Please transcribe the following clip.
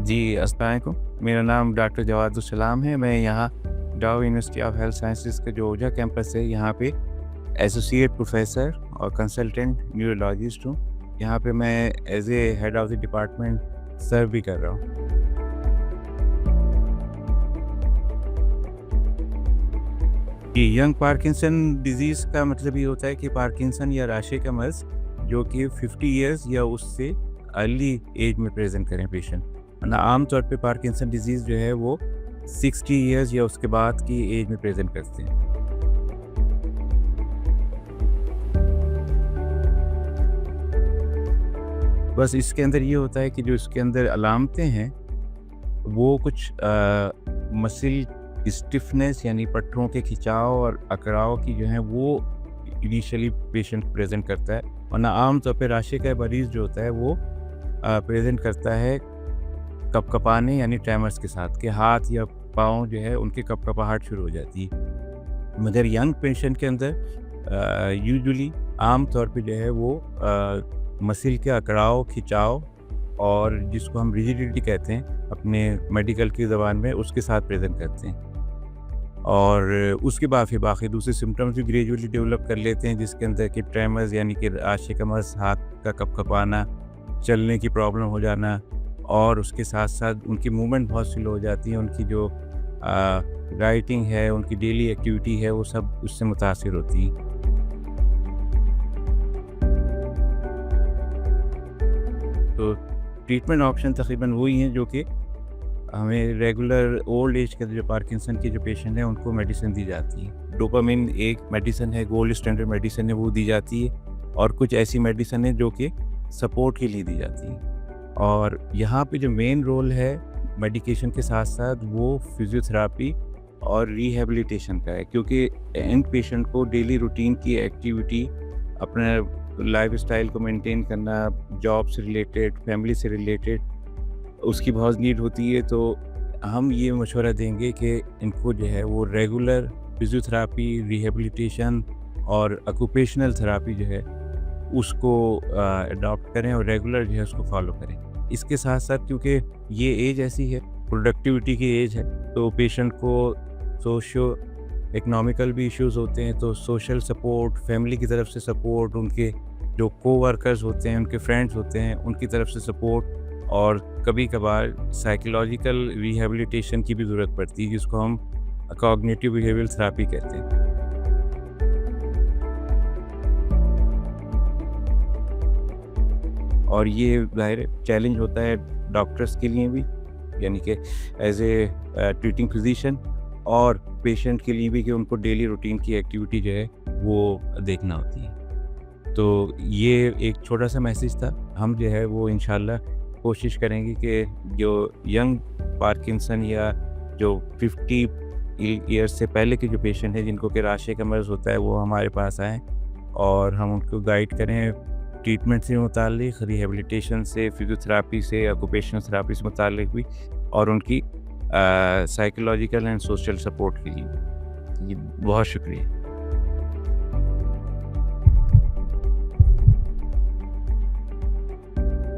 जी, अस्सलाम वालेकुम। मेरा नाम डॉक्टर जवादुस्सलाम है। मैं यहाँ डाउ यूनिवर्सिटी ऑफ हेल्थ साइंसेज़ का जो ओझा कैंपस है, यहाँ पे एसोसिएट प्रोफ़ेसर और कंसल्टेंट न्यूरोलॉजिस्ट हूँ। यहाँ पे मैं as a head of the department serve भी कर रहा हूँ। ये यंग पार्किंसन डिज़ीज़ का मतलब ये होता है कि पार्किंसन या राशे का मर्ज़ जो कि 50 इयर्स या उससे अर्ली एज में प्रेज़ेंट करें पेशेंट। वरना आम तौर पे पार्किंसन डिज़ीज़ जो है वो 60 इयर्स या उसके बाद की एज में प्रेज़ेंट करते हैं। बस इसके अंदर ये होता है कि जो इसके अंदर अलामतें हैं, वो कुछ मसल स्टिफनेस यानी पट्टों के खिंचाव और अकड़ाव की जो है वो इनिशियली पेशेंट प्रेज़ेंट करता है। वरना आम तौर पे राशे का मरीज़ जो होता है वो प्रेज़ेंट करता है कँपकँपाने यानी ट्रेमर्स के साथ, कि हाथ या पाँव जो है उनकी कँपकँपाहट शुरू हो जाती है। मगर यंग पेशेंट के अंदर यूजुअली आम तौर पे जो है वो मसल के अकड़ाव, खिंचाव और जिसको हम रिजिडिटी कहते हैं अपने मेडिकल की ज़बान में, उसके साथ प्रेज़ेंट करते हैं। और उसके बाद फिर बाकी दूसरे सिम्पटम्स भी ग्रेजुअली डेवलप कर लेते हैं, जिसके अंदर कि ट्रेमर्स यानी कि राशे का मर्ज़, हाथ का कँपकँपाना, चलने की प्रॉब्लम हो जाना और उसके साथ-साथ उनकी मूवमेंट बहुत स्लो हो जाती है। उनकी जो राइटिंग है, उनकी डेली एक्टिविटी है, वो सब उससे मुतासिर होती है। तो ट्रीटमेंट ऑप्शन तकरीबन वही हैं जो कि हमें रेगुलर ओल्ड एज के जो पार्किंसन के जो पेशेंट हैं उनको मेडिसिन दी जाती है। डोपामिन एक मेडिसिन है, गोल्ड स्टैंडर्ड मेडिसिन है, वो दी जाती है और कुछ ऐसी मेडिसिन है जो कि सपोर्ट के लिए दी जाती है। और यहाँ पे जो मेन रोल है मेडिकेशन के साथ-साथ वो फिज़ियोथेरेपी और रिहैबिलिटेशन का है, क्योंकि एंड पेशेंट को डेली रूटीन की एक्टिविटी, अपने लाइफ़स्टाइल को मेंटेन करना, जॉब से रिलेटेड, फैमिली से रिलेटेड उसकी बहुत नीड होती है। तो हम ये मशवरा देंगे कि इनको जो है वो रेगुलर फिज़ियोथेरेपी, रिहैबिलिटेशन और ऑक्यूपेशनल थेरेपी जो है उसको अडॉप्ट करें और रेगुलर जो है उसको फॉलो करें। इसके साथ-साथ क्योंकि ये एज ऐसी है, प्रोडक्टिविटी की एज है, तो पेशेंट को सोशियो इकोनॉमिकल भी इश्यूज़ होते हैं, तो सोशल सपोर्ट, फैमिली की तरफ से सपोर्ट, उनके जो कोवर्कर्स होते हैं, उनके फ्रेंड्स होते हैं, उनकी तरफ से सपोर्ट और कभी-कभार साइकोलॉजिकल रिहैबिलिटेशन की भी ज़रूरत पड़ती है, जिसको हम कॉग्निटिव बिहेवियरल थेरेपी कहते हैं। और ये ज़ाहिर है चैलेंज होता है डॉक्टर्स के लिए भी, यानी कि एज़ ए ट्रीटिंग फिजिशियन, और पेशेंट के लिए भी कि उनको डेली रूटीन की एक्टिविटी जो है वो देखना होती है। तो ये एक छोटा-सा मैसेज था। हम जो है वो इंशाल्लाह कोशिश करेंगे कि जो यंग पार्किंसन या जो 50 ईयर्स से पहले के जो पेशेंट हैं जिनको कि राशे का मर्ज़ होता है, वो हमारे पास आएँ और हम उनको गाइड करें ट्रीटमेंट से मुताल्लिक़, रिहैबिलिटेशन से, फिज़ियोथेरेपी से, ऑक्यूपेशनल थेरेपी से मुताल्लिक़ भी, और उनकी साइकोलॉजिकल एंड सोशल सपोर्ट के लिए। जी, बहुत शुक्रिया।